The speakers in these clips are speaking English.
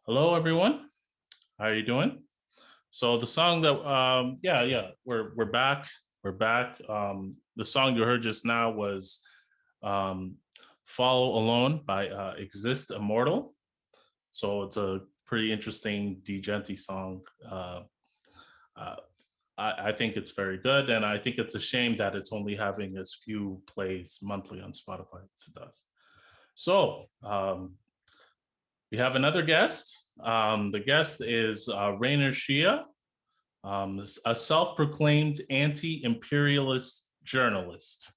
Hello, everyone. How are you doing? So the song that we're back. We're back. The song you heard just now was um, "Follow Alone" by Exist Immortal. So it's a pretty interesting Genty song. Uh, I think it's very good, and I think it's a shame that it's only having as few plays monthly on Spotify as it does. So we have another guest. The guest is Rainer Shea, a self-proclaimed anti-imperialist journalist.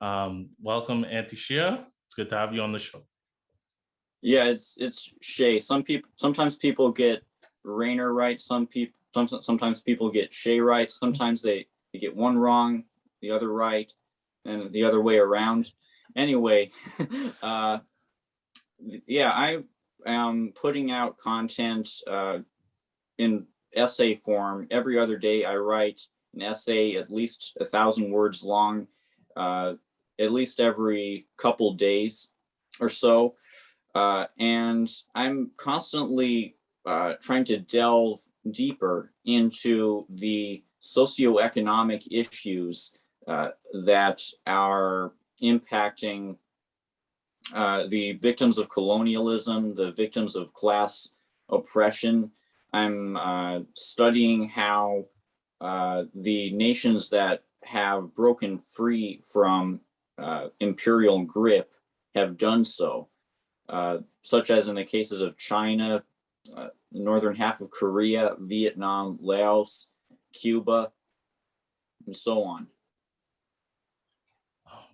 Welcome, Shea. It's good to have you on the show. Yeah, it's Shea. Sometimes people get Rainer right. Sometimes people get Shea right. Sometimes they get one wrong, the other right, and the other way around. Anyway, yeah, I am putting out content in essay form every other day. I write an essay at least 1,000 words long, at least every couple days or so. And I'm constantly trying to delve deeper into the socioeconomic issues that are impacting the victims of colonialism, the victims of class oppression. I'm studying how the nations that have broken free from imperial grip have done so. Such as in the cases of China, the northern half of Korea, Vietnam, Laos, Cuba, and so on.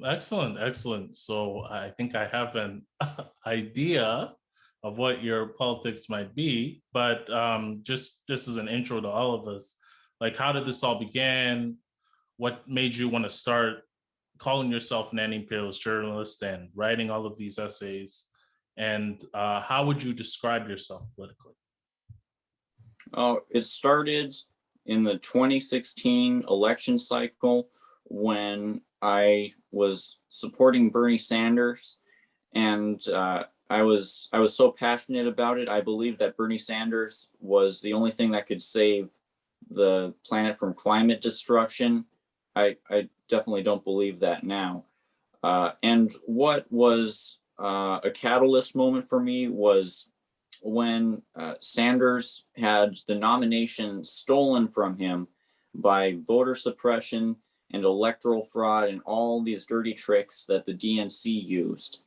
Excellent, excellent. So I think I have an idea of what your politics might be, but just as an intro to all of us, like how did this all begin? What made you want to start calling yourself an anti-imperialist journalist and writing all of these essays? And how would you describe yourself politically? It started in the 2016 election cycle when I was supporting Bernie Sanders, and I was so passionate about it. I believed that Bernie Sanders was the only thing that could save the planet from climate destruction. I definitely don't believe that now. And what was a catalyst moment for me was when Sanders had the nomination stolen from him by voter suppression and electoral fraud and all these dirty tricks that the DNC used.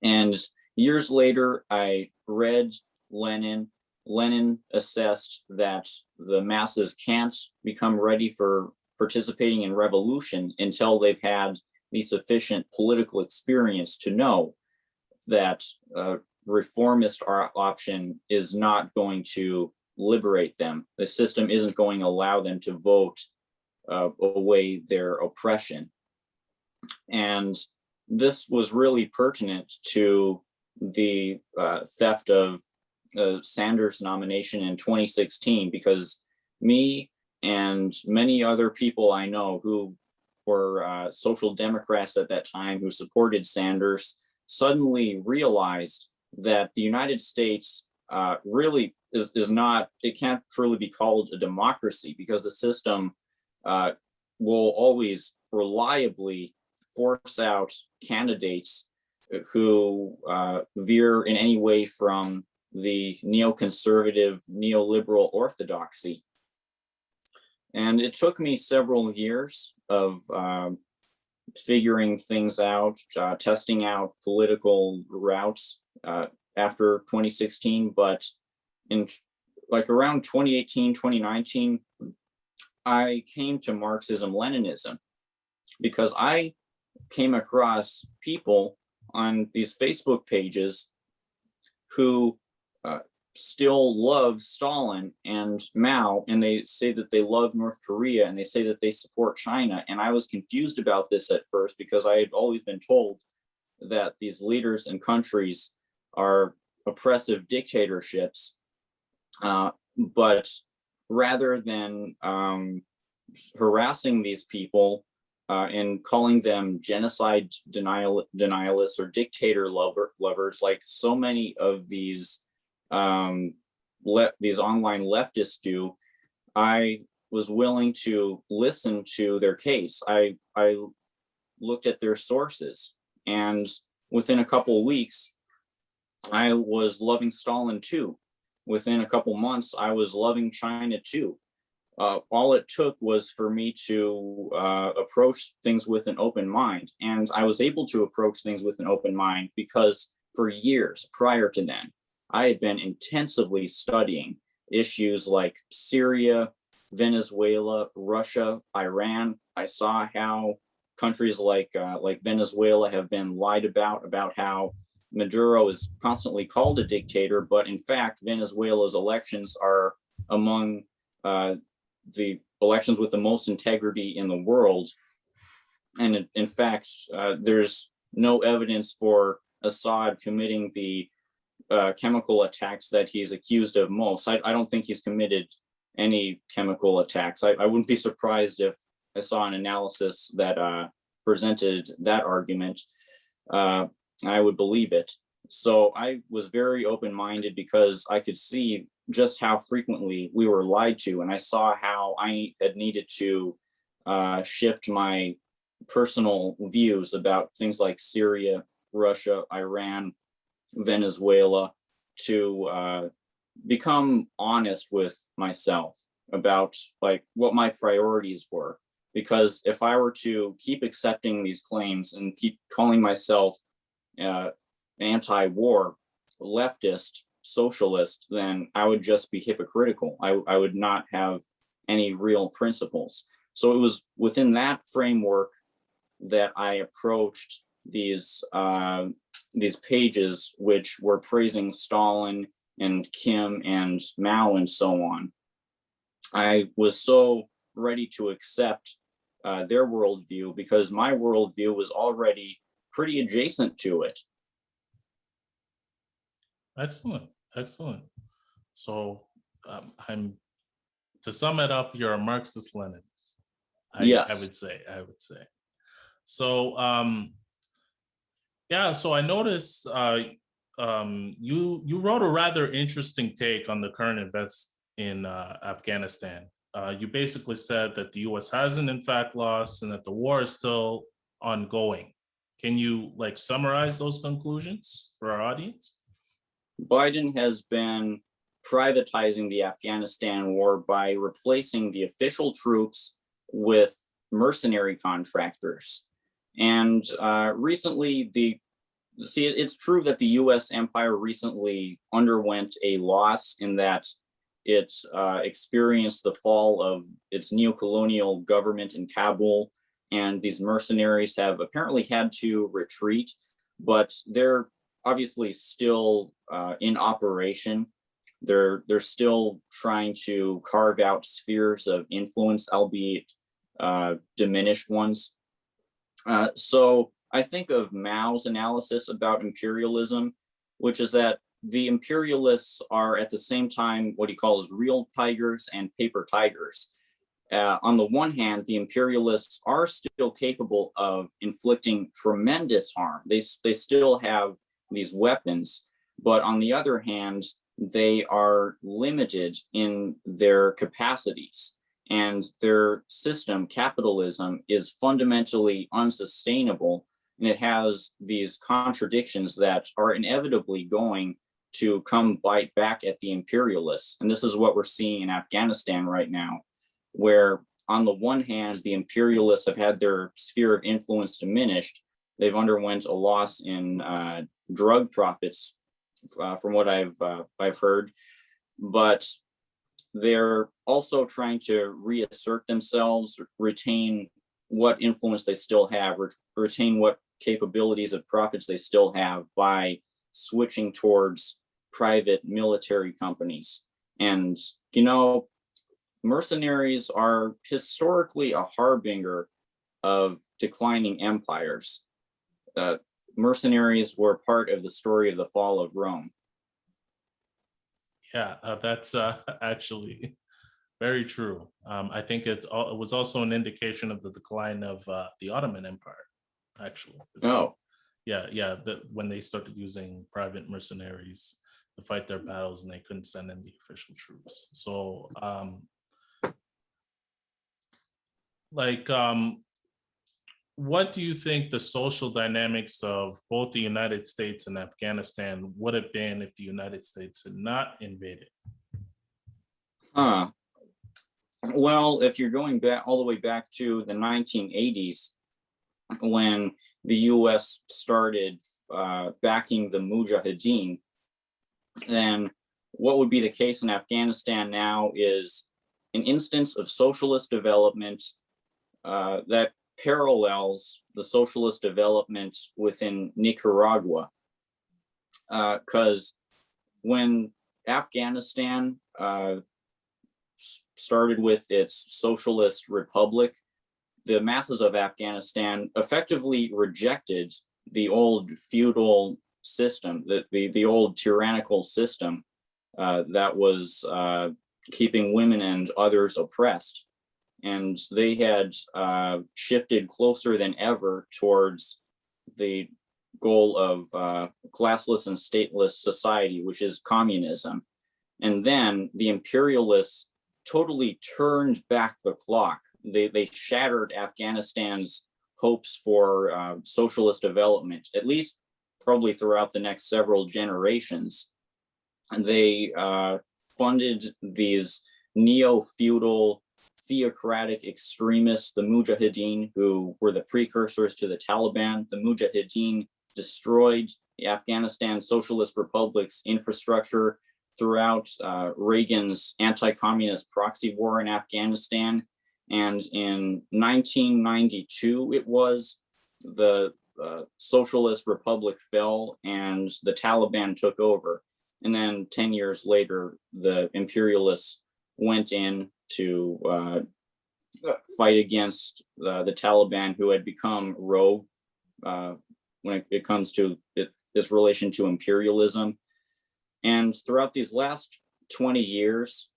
And years later, I read Lenin. Lenin assessed that the masses can't become ready for participating in revolution until they've had the sufficient political experience to know that reformist option is not going to liberate them. The system isn't going to allow them to vote away their oppression. And this was really pertinent to the theft of Sanders' nomination in 2016, because me and many other people I know who were social democrats at that time who supported Sanders suddenly realized that the United States really is not, it can't truly be called a democracy, because the system will always reliably force out candidates who veer in any way from the neoconservative, neoliberal orthodoxy. And it took me several years of figuring things out, testing out political routes after 2016. But in like around 2018, 2019, I came to Marxism-Leninism because I came across people on these Facebook pages who still love Stalin and Mao, and they say that they love North Korea, and they say that they support China. And I was confused about this at first because I had always been told that these leaders and countries are oppressive dictatorships. But rather than harassing these people and calling them genocide denialists or dictator lovers, like so many of these these online leftists do, I was willing to listen to their case. I looked at their sources, and within a couple of weeks, I was loving Stalin too. Within a couple months, I was loving China too. All it took was for me to approach things with an open mind. And I was able to approach things with an open mind because for years prior to then, I had been intensively studying issues like Syria, Venezuela, Russia, Iran. I saw how countries like Venezuela have been lied about how Maduro is constantly called a dictator, but in fact, Venezuela's elections are among the elections with the most integrity in the world. And in fact, there's no evidence for Assad committing the chemical attacks that he's accused of most. I don't think he's committed any chemical attacks. I wouldn't be surprised if I saw an analysis that presented that argument. I would believe it. So I was very open-minded because I could see just how frequently we were lied to, and I saw how I had needed to shift my personal views about things like Syria, Russia, Iran, Venezuela, to become honest with myself about like what my priorities were. Because if I were to keep accepting these claims and keep calling myself anti-war, leftist, socialist, then I would just be hypocritical. I would not have any real principles. So it was within that framework that I approached these pages, which were praising Stalin and Kim and Mao and so on. I was so ready to accept their worldview because my worldview was already pretty adjacent to it. Excellent, excellent. So I'm to sum it up, you're a Marxist Leninist. Yes. I would say. So yeah, so I noticed you wrote a rather interesting take on the current events in Afghanistan. You basically said that the US hasn't in fact lost and that the war is still ongoing. Can you like summarize those conclusions for our audience? Biden has been privatizing the Afghanistan war by replacing the official troops with mercenary contractors. And recently, it's true that the US empire recently underwent a loss in that it experienced the fall of its neo-colonial government in Kabul, and these mercenaries have apparently had to retreat, but they're obviously still in operation. They're still trying to carve out spheres of influence, albeit diminished ones. So I think of Mao's analysis about imperialism, which is that the imperialists are at the same time what he calls real tigers and paper tigers. On the one hand, the imperialists are still capable of inflicting tremendous harm. They still have these weapons, but on the other hand, they are limited in their capacities, and their system, capitalism, is fundamentally unsustainable, and it has these contradictions that are inevitably going to come bite back at the imperialists. And this is what we're seeing in Afghanistan right now, where on the one hand, the imperialists have had their sphere of influence diminished. They've underwent a loss in drug profits, from what I've heard, but they're also trying to reassert themselves, retain what influence they still have, retain what capabilities of profits they still have by switching towards private military companies. And, you know, mercenaries are historically a harbinger of declining empires. Mercenaries were part of the story of the fall of Rome. Yeah, that's actually very true. I think it was also an indication of the decline of the Ottoman Empire, actually. Oh, Yeah, when they started using private mercenaries, to fight their battles, and they couldn't send in the official troops. So, what do you think the social dynamics of both the United States and Afghanistan would have been if the United States had not invaded? Well, if you're going back all the way back to the 1980s, when the U.S. started backing the Mujahideen, then what would be the case in Afghanistan now is an instance of socialist development that parallels the socialist development within Nicaragua. Because when Afghanistan started with its socialist republic, the masses of Afghanistan effectively rejected the old feudal system, the old tyrannical system that was keeping women and others oppressed. And they had shifted closer than ever towards the goal of classless and stateless society, which is communism. And then the imperialists totally turned back the clock. They shattered Afghanistan's hopes for socialist development, at least probably throughout the next several generations. And they funded these neo-feudal theocratic extremists, the Mujahideen, who were the precursors to the Taliban. The Mujahideen destroyed the Afghanistan Socialist Republic's infrastructure throughout Reagan's anti-communist proxy war in Afghanistan. And in 1992, it was, the Socialist Republic fell and the Taliban took over. And then 10 years later, the imperialists went in to fight against the Taliban, who had become rogue when it comes to its relation to imperialism. And throughout these last 20 years,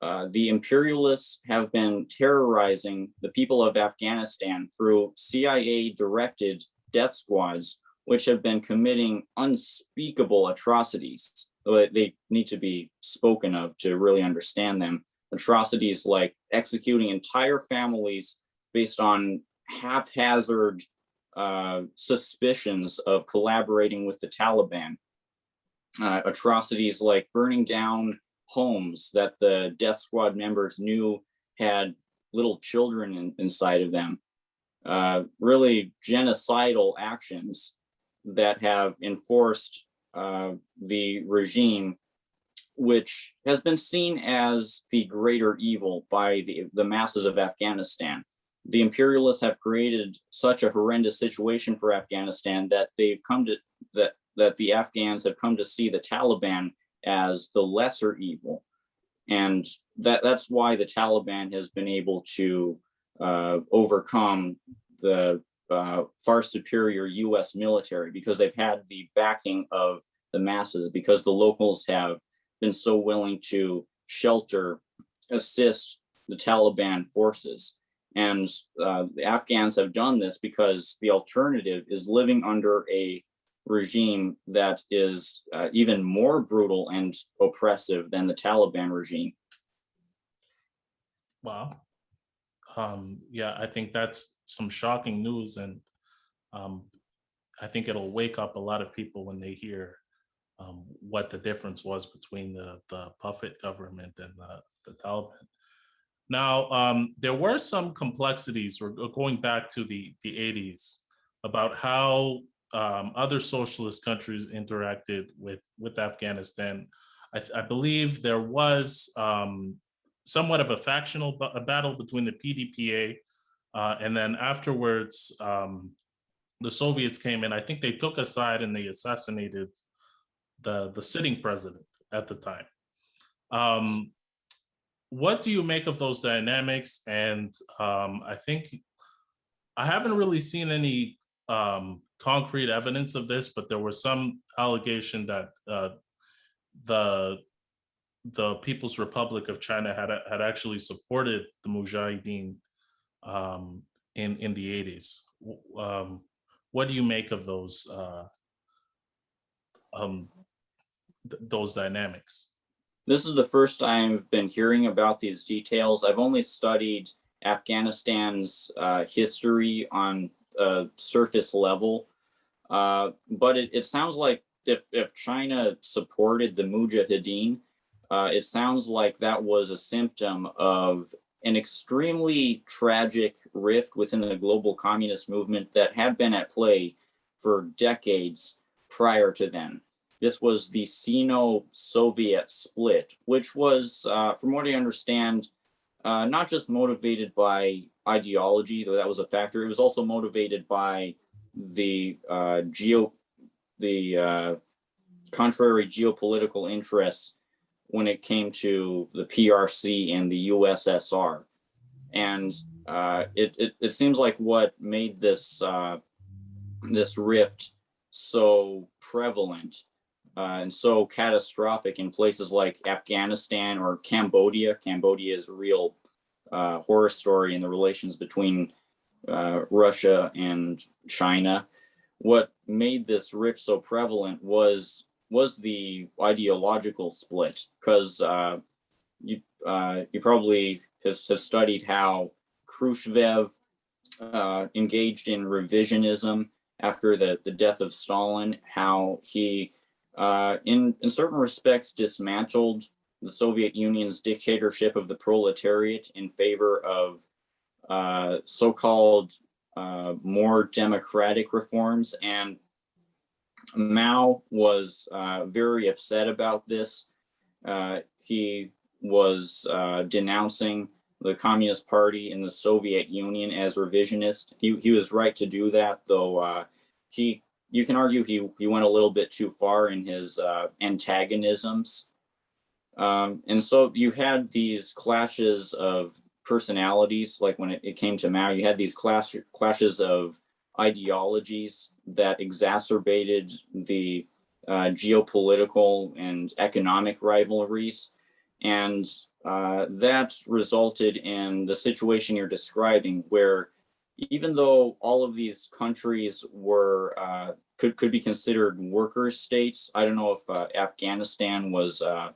the imperialists have been terrorizing the people of Afghanistan through CIA-directed death squads, which have been committing unspeakable atrocities. They need to be spoken of to really understand them. Atrocities like executing entire families based on haphazard suspicions of collaborating with the Taliban. Atrocities like burning down homes that the death squad members knew had little children inside of them. Really genocidal actions that have enforced the regime, which has been seen as the greater evil by the masses of Afghanistan. The imperialists have created such a horrendous situation for Afghanistan that they've come to that the Afghans have come to see the Taliban as the lesser evil. And that's why the Taliban has been able to overcome the far superior US military, because they've had the backing of the masses, because the locals have been so willing to shelter, assist the Taliban forces. And the Afghans have done this because the alternative is living under a regime that is even more brutal and oppressive than the Taliban regime. Wow. Yeah, I think that's some shocking news, and I think it'll wake up a lot of people when they hear what the difference was between the puppet government and the Taliban. Now, there were some complexities, we're going back to the 80s, about how other socialist countries interacted with Afghanistan. I believe there was somewhat of a factional battle between the PDPA, and then afterwards, the Soviets came in. I think they took a side and they assassinated the sitting president at the time. What do you make of those dynamics? And I think I haven't really seen any concrete evidence of this, but there was some allegation that the People's Republic of China had actually supported the Mujahideen in the 80s. What do you make of those those dynamics? This is the first time I've been hearing about these details. I've only studied Afghanistan's history on a surface level, but it sounds like if China supported the Mujahideen, it sounds like that was a symptom of an extremely tragic rift within the global communist movement that had been at play for decades prior to then. This was the Sino-Soviet split, which was, from what I understand, not just motivated by ideology, though that was a factor. It was also motivated by the contrary geopolitical interests when it came to the PRC and the USSR. And it seems like what made this this rift so prevalent and so catastrophic in places like Afghanistan or Cambodia. Cambodia is a real horror story in the relations between Russia and China. What made this rift so prevalent was the ideological split, because you probably have studied how Khrushchev engaged in revisionism after the death of Stalin, how he in certain respects dismantled the Soviet Union's dictatorship of the proletariat in favor of so-called more democratic reforms. And Mao was very upset about this. He was denouncing the Communist Party in the Soviet Union as revisionist. He was right to do that, though you can argue he went a little bit too far in his antagonisms. And so you had these clashes of personalities, like when it came to Mao, you had these clashes of ideologies that exacerbated the geopolitical and economic rivalries. And that resulted in the situation you're describing, where even though all of these countries were could be considered worker states, I don't know if Afghanistan was a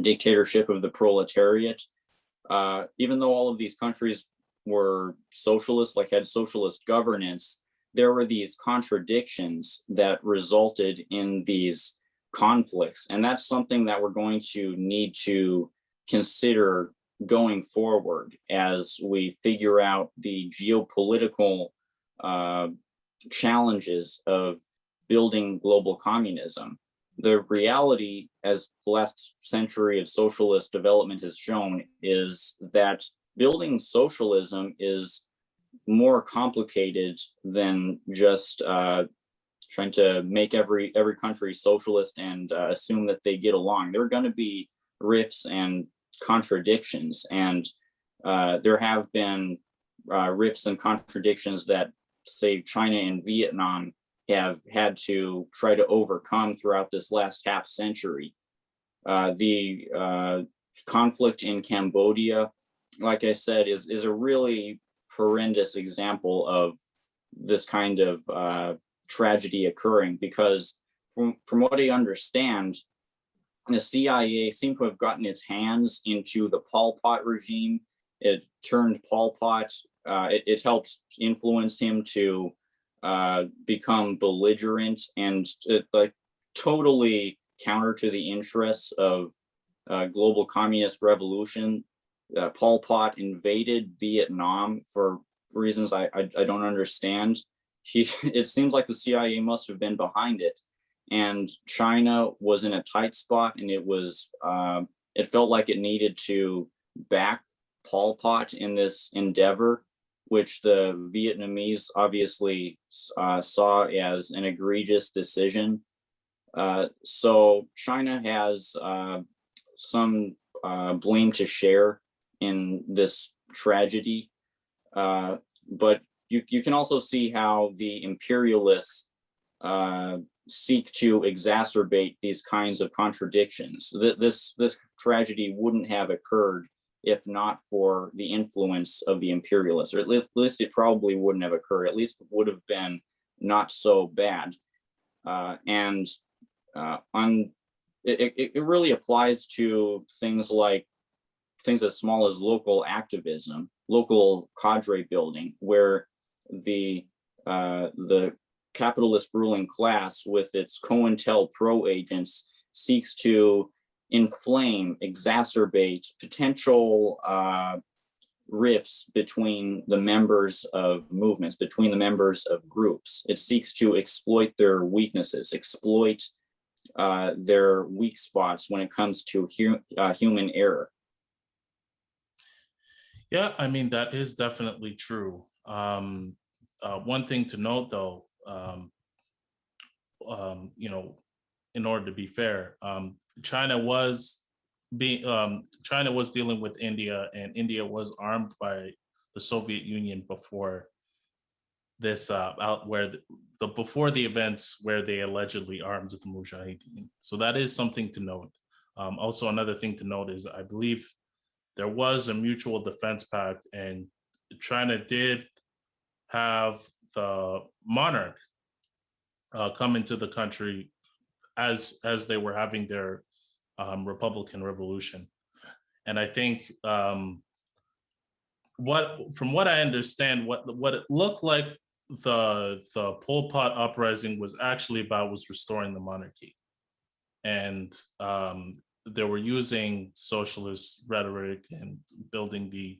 dictatorship of the proletariat. Even though all of these countries were socialist, like had socialist governance, there were these contradictions that resulted in these conflicts. And that's something that we're going to need to consider going forward as we figure out the geopolitical challenges of building global communism. The reality, as the last century of socialist development has shown, is that building socialism is more complicated than just trying to make every country socialist and assume that they get along. There are going to be rifts and contradictions, and there have been rifts and contradictions that, say, China and Vietnam have had to try to overcome throughout this last half century. The conflict in Cambodia, like I said, is a really horrendous example of this kind of tragedy occurring, because from what I understand, the CIA seemed to have gotten its hands into the Pol Pot regime. It turned Pol Pot, it helped influence him to become belligerent and like totally counter to the interests of global communist revolution. Pol Pot invaded Vietnam for reasons I don't understand. It seems like the CIA must have been behind it, and China was in a tight spot, and it felt like it needed to back Pol Pot in this endeavor, which the Vietnamese obviously saw as an egregious decision. So China has some blame to share in this tragedy, but you can also see how the imperialists seek to exacerbate these kinds of contradictions. This tragedy wouldn't have occurred if not for the influence of the imperialists, or at least it probably wouldn't have occurred. At least it would have been not so bad. And on it really applies to things like things as small as local activism, local cadre building, where the capitalist ruling class with its COINTELPRO agents seeks to inflame, exacerbate potential rifts between the members of movements, between the members of groups. It seeks to exploit their weaknesses, exploit their weak spots when it comes to human error. Yeah, I mean, that is definitely true. One thing to note, though, you know, in order to be fair, China was China was dealing with India, and India was armed by the Soviet Union before this out where before the events where they allegedly armed the Mujahideen. So that is something to note. Also, another thing to note is I believe there was a mutual defense pact, and China did have the monarch come into the country as they were having their Republican revolution. And I think from what I understand, what it looked like the Pol Pot uprising was actually about was restoring the monarchy, and they were using socialist rhetoric and building the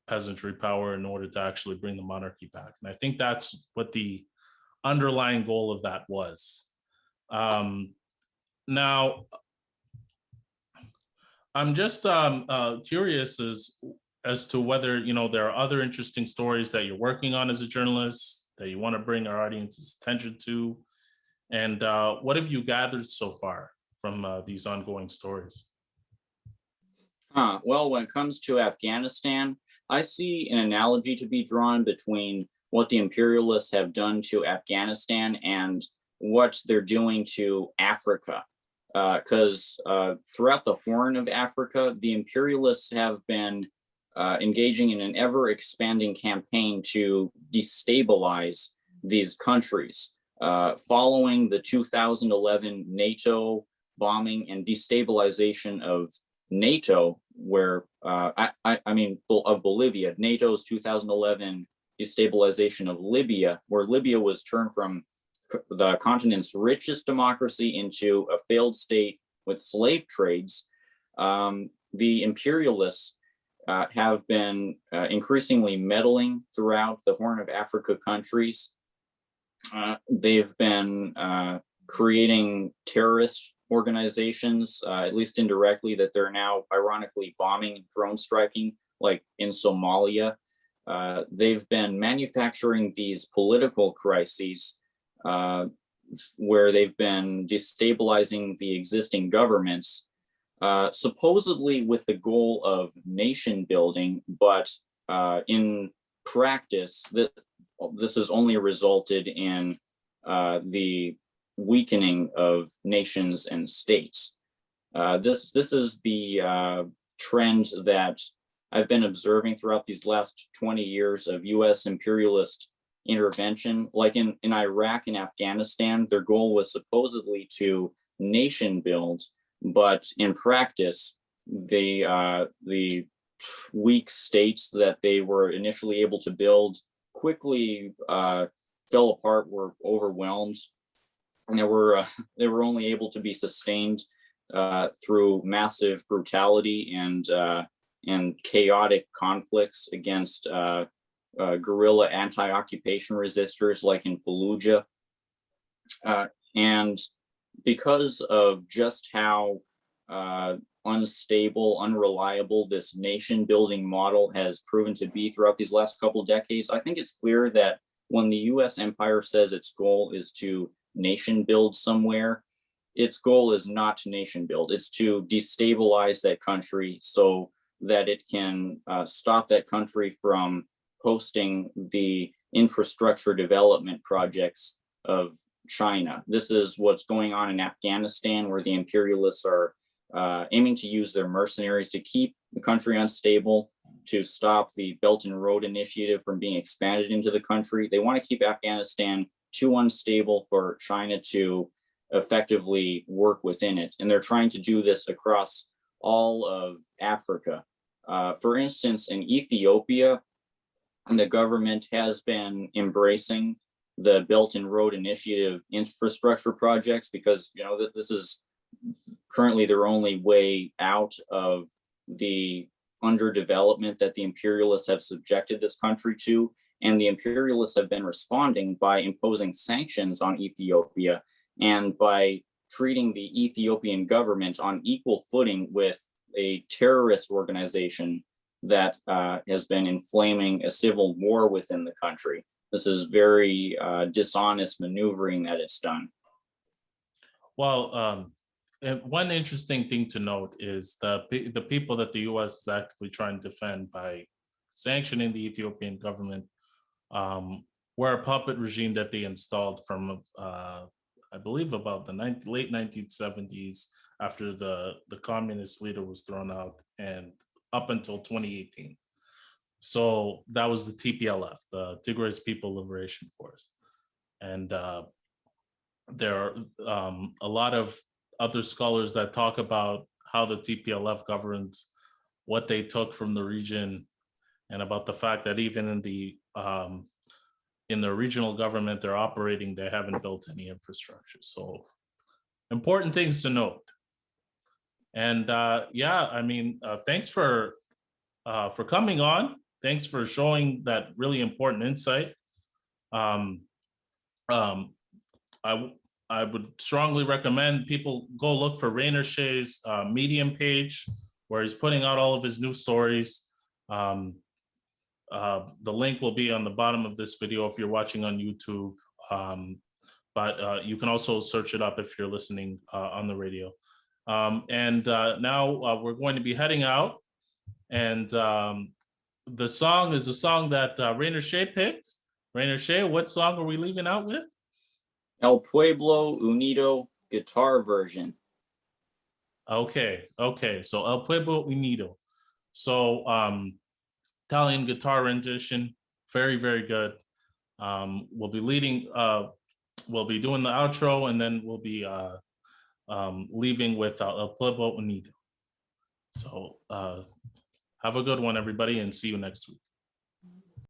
peasantry power in order to actually bring the monarchy back. And I think that's what the underlying goal of that was. Now, I'm just curious as to whether there are other interesting stories that you're working on as a journalist that you want to bring our audience's attention to, and what have you gathered so far from these ongoing stories? Well, when it comes to Afghanistan, I see an analogy to be drawn between what the imperialists have done to Afghanistan and what they're doing to Africa. Because throughout the Horn of Africa, the imperialists have been engaging in an ever expanding campaign to destabilize these countries. Following the 2011 NATO bombing and destabilization of NATO, where I mean of Bolivia, NATO's 2011 destabilization of Libya, where Libya was turned from the continent's richest democracy into a failed state with slave trades. The imperialists have been increasingly meddling throughout the Horn of Africa countries. They've been creating terrorist organizations, at least indirectly, that they're now ironically bombing, drone striking, like in Somalia. They've been manufacturing these political crises where they've been destabilizing the existing governments, supposedly with the goal of nation building, but in practice, this has only resulted in the weakening of nations and states. This is the trend that I've been observing throughout these last 20 years of US imperialist intervention. Like in Iraq and Afghanistan, their goal was supposedly to nation build, but in practice, the weak states that they were initially able to build quickly fell apart, were overwhelmed, and they were only able to be sustained through massive brutality and chaotic conflicts against guerrilla anti-occupation resistors, like in Fallujah. And because of just how unstable, unreliable this nation building model has proven to be throughout these last couple decades, I think it's clear that when the US empire says its goal is to nation build somewhere, its goal is not to nation build. It's to destabilize that country so that it can stop that country from hosting the infrastructure development projects of China. This is what's going on in Afghanistan, where the imperialists are aiming to use their mercenaries to keep the country unstable, to stop the Belt and Road Initiative from being expanded into the country. They want to keep Afghanistan too unstable for China to effectively work within it. And they're trying to do this across all of Africa. For instance, in Ethiopia, the government has been embracing the Belt and Road Initiative infrastructure projects because, you know, that this is currently their only way out of the underdevelopment that the imperialists have subjected this country to. And the imperialists have been responding by imposing sanctions on Ethiopia and by treating the Ethiopian government on equal footing with a terrorist organization that has been inflaming a civil war within the country. This is very dishonest maneuvering that it's done. Well, and one interesting thing to note is the people that the U.S. is actively trying to defend by sanctioning the Ethiopian government were a puppet regime that they installed from, I believe, about the late 1970s after the communist leader was thrown out and up until 2018. So that was the TPLF, the Tigray People Liberation Force. And there are a lot of other scholars that talk about how the TPLF governs, what they took from the region, and about the fact that even in the regional government they're operating, they haven't built any infrastructure. So important things to note. And yeah, I mean, thanks for coming on. Thanks for showing that really important insight. I would strongly recommend people go look for Rainer Shea's Medium page, where he's putting out all of his new stories. The link will be on the bottom of this video if you're watching on YouTube, but you can also search it up if you're listening on the radio. And now we're going to be heading out, and the song is a song that Rainer Shea picked. Rainer Shea, what song are we leaving out with? El Pueblo Unido guitar version. Okay, so El Pueblo Unido. So Italian guitar rendition, very, very good. We'll be we'll be doing the outro, and then we'll be leaving with El Pueblo Unido. So have a good one, everybody, and see you next week.